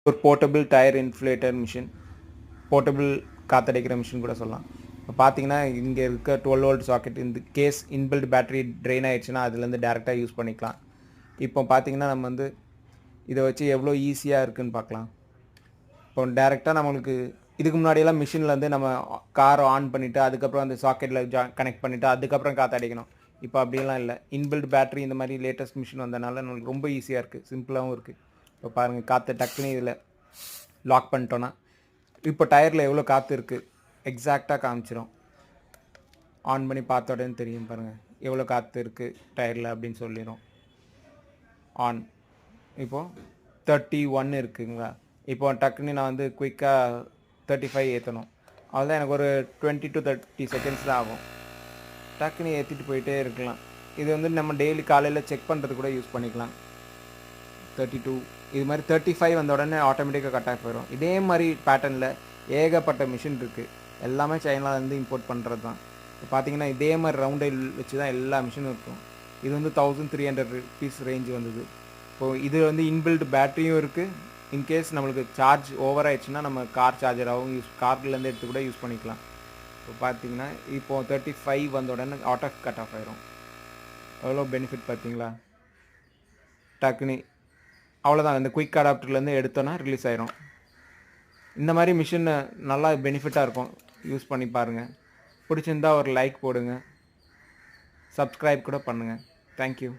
ஒரு portable tyre inflator machine, portable காற்றடிக்கிற machine கூட சொல்லலாம். இப்போ பார்த்தீங்கன்னா இங்கே இருக்க 12 வோல்ட் சாக்கெட் இந்த கேஸ் இன்பில்ட் பேட்டரி ட்ரெயின் ஆயிடுச்சுன்னா அதுலேருந்து டேரெக்டாக யூஸ் பண்ணிக்கலாம். இப்போ பார்த்தீங்கன்னா நம்ம வந்து இதை வச்சு எவ்வளோ ஈஸியாக இருக்குதுன்னு பார்க்கலாம். இப்போ டேரெக்டாக நம்மளுக்கு இதுக்கு முன்னாடியெல்லாம் மிஷின்லேருந்து நம்ம கார் ஆன் பண்ணிவிட்டு அதுக்கப்புறம் அந்த சாக்கெட்டில் கனெக்ட் பண்ணிவிட்டு அதுக்கப்புறம் காற்றடிக்கணும். இப்போ அப்படியெல்லாம் இல்லை. இன்பில்ட் பேட்டரி இந்த மாதிரி லேட்டஸ்ட் மிஷின் வந்தனால நம்மளுக்கு ரொம்ப ஈஸியாக இருக்குது, சிம்பிளாகவும் இருக்குது. இப்போ பாருங்கள், காற்று டக்குன்னு இதில் லாக் பண்ணிட்டோன்னா இப்போ டயரில் எவ்வளோ காற்று இருக்குது எக்ஸாக்டாக காமிச்சிடும். ஆன் பண்ணி பார்த்த உடனே தெரியும் பாருங்கள் எவ்வளோ காற்று இருக்குது டயரில் அப்படின்னு சொல்லிடும். ஆன் இப்போது 31 இருக்குங்களா. இப்போ டக்குன்னு நான் வந்து குயிக்காக 35 ஏற்றணும். அதுதான் எனக்கு ஒரு 20 to 30 செகண்ட்ஸ் தான் ஆகும். டக்குன்னு ஏற்றிட்டு போயிட்டே இருக்கலாம். இது வந்து நம்ம டெய்லி காலையில் செக் பண்ணுறது கூட யூஸ் பண்ணிக்கலாம். 32 இது மாதிரி 35 வந்த உடனே ஆட்டோமேட்டிக்காக கட் ஆகி போயிடும். இதே மாதிரி பேட்டர்னில் ஏகப்பட்ட மிஷின் இருக்குது. எல்லாமே சைனாலேருந்து இம்போர்ட் பண்ணுறது தான். இப்போ பார்த்தீங்கன்னா இதே மாதிரி ரவுண்டில் வச்சு தான் எல்லா மிஷினும் இருக்கும். இது வந்து 1300 rupees ரேஞ்சு வந்தது. இப்போது இது வந்து இன்பில்ட் பேட்டரியும் இருக்குது. இன்கேஸ் நம்மளுக்கு சார்ஜ் ஓவர் ஆயிடுச்சுன்னா நம்ம கார் சார்ஜராகவும் கார்லேருந்து எடுத்து கூட யூஸ் பண்ணிக்கலாம். இப்போ பார்த்தீங்கன்னா இப்போது 35 வந்த உடனே ஆட்டோ கட் ஆஃப் ஆயிரும். எவ்வளோ பெனிஃபிட் பார்த்தீங்களா. டக்குனி அவ்வளோதான், இந்த குயிக் அடாப்டர்லேருந்து எடுத்தோன்னா ரிலீஸ் ஆயிரும். இந்த மாதிரி மிஷின் நல்லா பெனிஃபிட்டாக இருக்கும், யூஸ் பண்ணி பாருங்கள். பிடிச்சிருந்தா ஒரு லைக் போடுங்க, சப்ஸ்கிரைப் கூட பண்ணுங்கள். தேங்க்யூ.